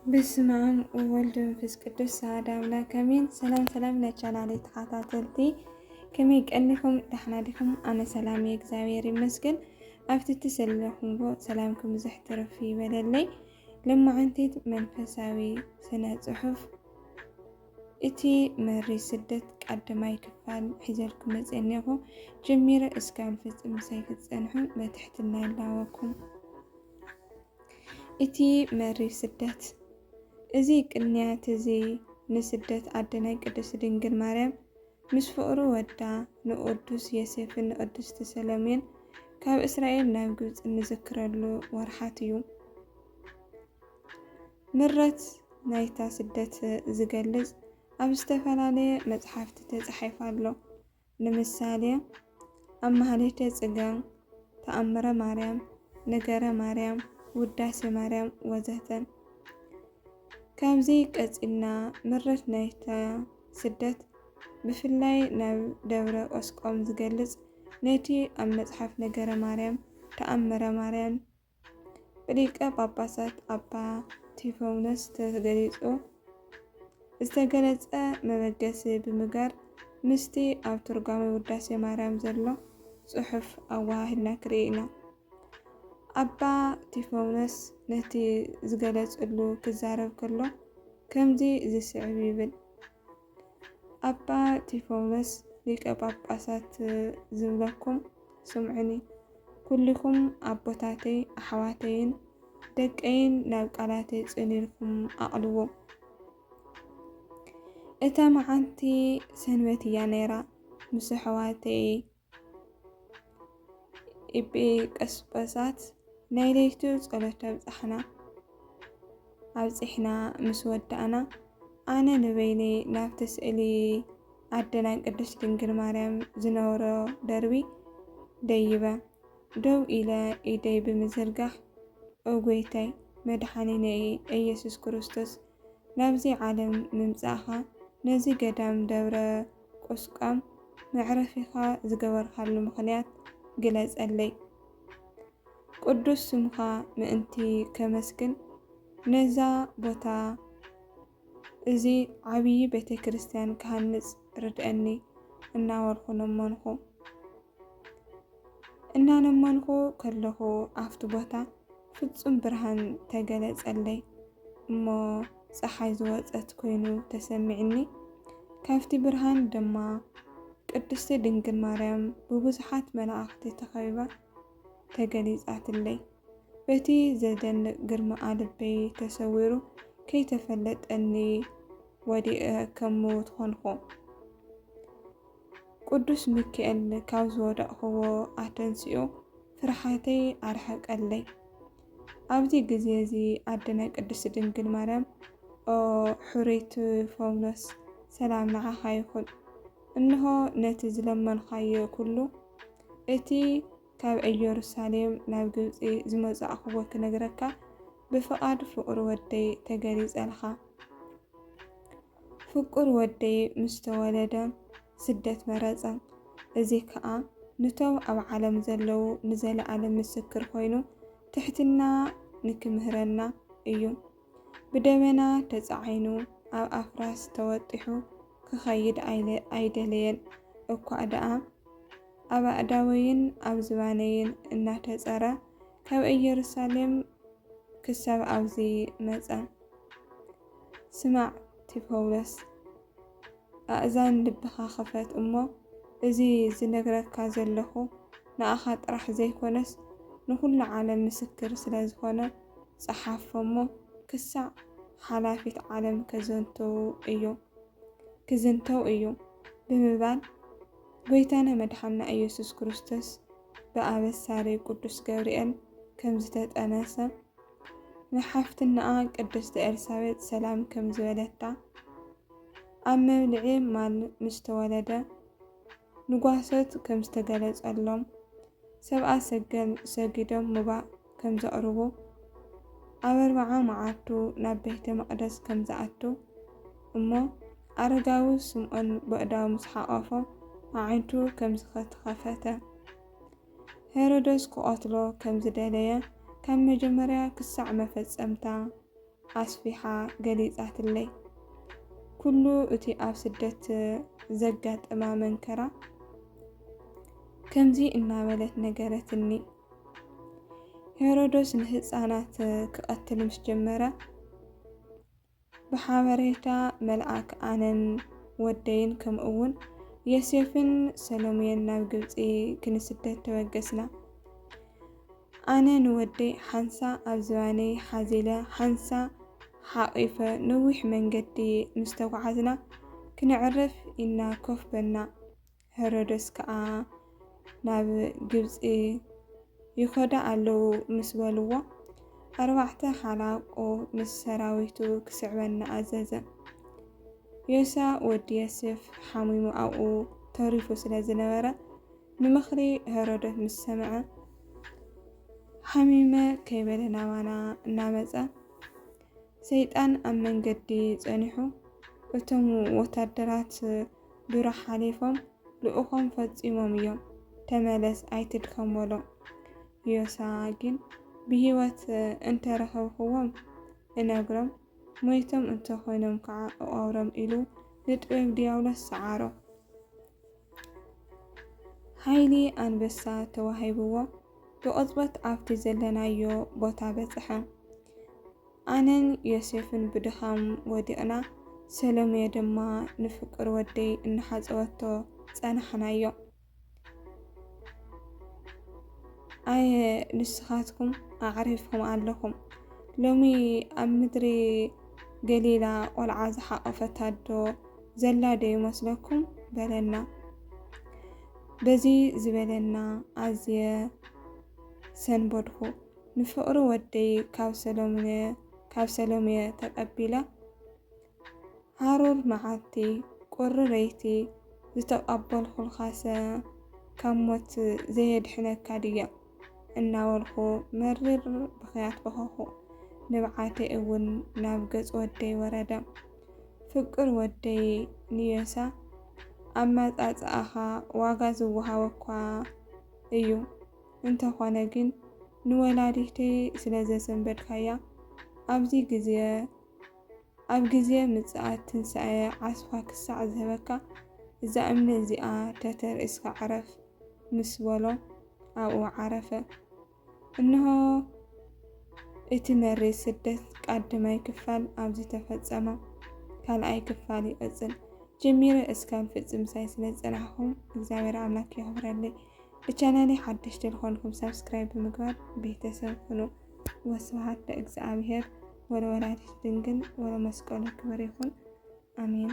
በስመ አብ ወወልድ ወመንፈስ ቅዱስ አሐዱ አምላክ አሜን። ሰላም ለቻናሌ ተኸታተልቲ ከመይ ቀኒኩም ደህና ዲኩም? ኣነ ሰላም እግዚአብሔር ይመስገን። ኣብቲ ተሰለኹምዎ ሰላምኩም ብዙሕ ትረፍ ይበለለይ። ልሙዓንቲት መንፈሳዊ ስነ ጽሑፍ እቲ መሪ ስደት ቀዳማይ ክፋል ሒዘልኩም መፅእ እኒአኹ። ጀሚረ እስካብ ፍፅም ሳይክፀንሑ በትሕትና ይላወኩም። እቲ መሪ ስደት እዚ ቅንያት እዚ ንስደት ኣደናይ ቅድስት ድንግል ማርያም ምስ ፍቅሩ ወዳ ንቅዱስ ዮሴፍን ንቅድስቲ ሰሎሜን ካብ እስራኤል ናብ ግብፅ ንዝክረሉ ወርሓት እዩ። ምረት ናይታ ስደት ዝገልጽ ኣብ ዝተፈላለየ መጽሓፍቲ ተጻሒፉ ኣሎ። ንምሳሌ ኣብ ማህሌተ ጽጋም፣ ተኣምረ ማርያም፣ ነገረ ማርያም፣ ውዳሴ ማርያም ወዘተ። ካብዚ ቀፂልና ምረት ናይታ ስደት ብፍላይ ናብ ደብረ ቁስቋም ዝገልጽ ነቲ ኣብ መጽሓፍ ነገረ ማርያም፣ ተኣምረ ማርያም ብሊቀ ጳጳሳት ኣባ ቴዎፍሎስ ተገሊጹ ዝተገለጸ መበገሲ ብምጋር ምስቲ ኣብ ትርጓሜ ውዳሴ ማርያም ዘሎ ጽሑፍ ኣዋሃሂድና ክርኢ ኢና። ኣባ ቴዎፍሎስ ነቲ ዝገለጸሉ ክዛረብ ከሎ ከምዚ ዝስዕብ ይብል። ኣባ ቴዎፍሎስ ሊቀ ጳጳሳት ዝብለኩም ስምዑኒ፣ ኩልኩም ኣቦታተይ ኣሕዋተይን ደቀይን ናብ ቃላተይ ጽኒልኩም ኣቕልዎ። እታ መዓልቲ ሰንበት እያ ነይራ። ምስ ኣሕዋተይ ኤጲስቆጶሳት ናይ ለይቱ ጸሎት ኣብፅሕና ምስ ወዳእና ኣነ ንበይነይ ናብቲ ስእሊ ኣደና ቅድስት ድንግል ማርያም ዝነበሮ ደርቢ ደይበ ደው ኢለ ኢደይ ብምዝርጋሕ ኦጎይታይ መድሓኒነይ ኢየሱስ ክርስቶስ ናብዚ ዓለም ምምጻእኻ ነዚ ገዳም ደብረ ቁስቋም መዕረፊኻ ዝገበርካሉ ምኽንያት ግለጸለይ። ቅዱስ ስምኻ ምእንቲ ከመስግን ነዛ ቦታ እዚ ዓብዪ ቤተ ክርስቲያን ክሃንጽ ርድአኒ እናበልኩ ነመንኩ ከለኹ ኣብቲ ቦታ ፍጹም ብርሃን ተገለጸለይ እሞ ፀሓይ ዝወፀት ኮይኑ ተሰሚዕኒ። ካብቲ ብርሃን ድማ ቅድስቲ ድንግል ማርያም ብብዙሓት መላእኽቲ ተኸቢባ ተገሊጻትለይ። በቲ ዘደንቕ ግርማኣ ልበይ ተሰዊሩ ከይተፈለጠኒ ወዲአ ከምውት ኮንኩ። ቅዱስ ሚካኤል ካብ ዝወደቕኽዎ ኣተንሲኡ ፍርሓተይ ኣርሐቀለይ። ኣብዚ ግዜ እዚ ኣደና ቅድስት ድንግል ማርያም ኦ ሕሩይቲ ቴዎፍሎስ ሰላም ንዓኻ ይኹን። እንሆ ነቲ ዝለመንካዮ ኩሉ እቲ ካብ ኢየሩሳሌም ናብ ግብፂ ዝመጻእኽዎ ክነግረካ ብፍቓድ ፍቁር ወደይ ተገሊጸልካ። ፍቁር ወደይ ምስ ተወለደ ስደት መረፀ። እዚ ከዓ ነቶም ኣብ ዓለም ዘለዉ ንዘለዓለም ምስክር ኮይኑ ትሕትና ንክምህረና እዩ። ብደመና ተጻዒኑ ኣብ ኣፍራስ ተወጢሑ ክኸይድ ኣይደለየን እኳ ደኣ ኣብ ኣእዳወይን ኣብ ዝባነይን እናተጸረ ካብ ኢየሩሳሌም ክሳብ ኣብዚ መጸ። ስማዕ ቴዎፍሎስ፣ ኣእዛን ልብኻ ክፈት እሞ እዚ ዝነግረካ ዘለኹ ንኣኻ ጥራሕ ዘይኮነስ ንኩሉ ዓለም ምስክር ስለ ዝኾነ ጸሓፎሞ ክሳዕ ሓላፊት ዓለም ክዝንተው እዩ ብምባል ጎይታና መድሓኒና ኢየሱስ ክርስቶስ ብኣበሳሪ ቅዱስ ገብርኤል ከም ዝተጠነሰ ንሓፍትናኣ ቅድስቲ ኤልሳቤጥ ሰላም ከም ዝበለታ ኣብ መብልዒ ማል ምስ ተወለደ ንጓሶት ከም ዝተገለጸሎም ሰብኣ ሰጊዶም ምባእ ከም ዘቕርቡ ኣብ 40 መዓልቱ ናብ ቤተ መቕደስ ከም ዝኣቱ እሞ ኣረጋዊ ስምዖን ብእዳው ምስ ሓቐፎም ኣዒንቱ ከም ዝተኸፈተ ሄሮዶስ ክቐትሎ ከም ዝደለየ ካብ መጀመርያ ክሳዕ መፈጸምታ ኣስፊሓ ገሊጻትለይ ኩሉ እቲ ኣብ ስደት ዘጋጥማ መንከራ ከምዚ እናበለት ነገረትኒ። ሄሮዶስ ንህፃናት ክቐትል ምስ ጀመረ ብሓበሬታ መልአክ ኣነን ወደይን ከምኡውን ዮሴፍን ሰሎሜን ናብ ግብፂ ክንስደድ ተወገስና። ኣነ ንወደይ ሓንሳ ኣብ ዝባነይ ሓዚለ ሓንሳ ሓቂፈ ነዊሕ መንገዲ ምስ ተጓዓዝና ክንዕረፍ ኢና ኮፍ በልና። ሄሮዶስ ከዓ ናብ ግብፂ ይኸዳ ኣለዉ ምስ በልዎ 4 ሓላቆ ምስ ሰራዊቱ ክስዕበና ኣዘዘ። ዮሳ ወዲ ዮሴፍ ሓሚሙ ኣብኡ ተሪፉ ስለ ዝነበረ ንምኽሪ ሄሮዶስ ምስ ሰምዐ ሓሚመ ከይበለ ናባና እናመፀ ሰይጣን ኣብ መንገዲ ፀኒሑ እቶም ወታደራት ዱራ ሓሊፎም ልኡኾም ፈፂሞም እዮም ተመለስ ኣይትድከም በሎ። ዮሳ ግን ብሂወት እንተረኸብኽዎም እነግሮም ሞይቶም እንተኾይኖም ከዓ እዋውሮም ኢሉ ንጥበብ ዲያብሎስ ሰዓሮ። ሃይሊ ኣንበሳ ተዋሂብዎ ብቕፅበት ኣብቲ ዘለናዮ ቦታ በፅሐ። ኣነን ዮሴፍን ብድኻም ወዲቕና፣ ሰሎሜ ድማ ንፍቅር ወደይ እናሓፀወቶ ፀናሕናዮ። ኣየ ንስኻትኩም ኣዕሪፍኩም ኣለኹም ሎሚ ኣብ ምድሪ ገሊላ ቆልዓ ዝሓቐፈታዶ ዘላ ዶ ይመስለኩም በለና። በዚ ዝበለና ኣዝየ ሰንበድኩ። ንፍቅሪ ወደይ ካብ ሰሎሜ ተቀቢለ ሃሩር መዓልቲ ቁሪ ረይቲ ዝተቀበልኩልካሰ ካብ ሞት ዘየድሕነካ ድያ እናበልኩ መሪር ብኽያት በኸኹ። ንብዓተይ እውን ናብ ገጽ ወደይ ወረደ። ፍቅር ወደይ ንዮሳ ኣብ ማፃፅኣኻ ዋጋ ዝወሃቦ እኳ እዩ። እንተኾነ ግን ንወላዲተይ ስለ ዘሰንበድካያ ኣብ ግዜ ምጽኣት ትንሣኤ ዓስፋ ክሳዕ ዝህበካ እዛ እምኒ እዚኣ ተተርእስካ ዕረፍ ምስ በሎ ኣብኡ ዓረፈ። እንሆ እቲ መሪር ስደት ቃዳማይ ክፋል ኣብዚ ተፈጸመ፣ ካልኣይ ክፋል ይቕጽል። ጀሚረ እስካብ ፍጽም ሳይ ስለ ዝጸናሕኩም እግዚአብሔር ኣምላክ ይኽብረለይ። ለቻናሌ ሓደሽቲ ዝኾንኩም ሰብስክራይብ ብምግባር ቤተሰብ ሁኑ። ወስብሐት ለእግዚአብሔር ወለወላዲቱ ድንግል ወለመስቀሉ ክብር ይኹን። አሜን።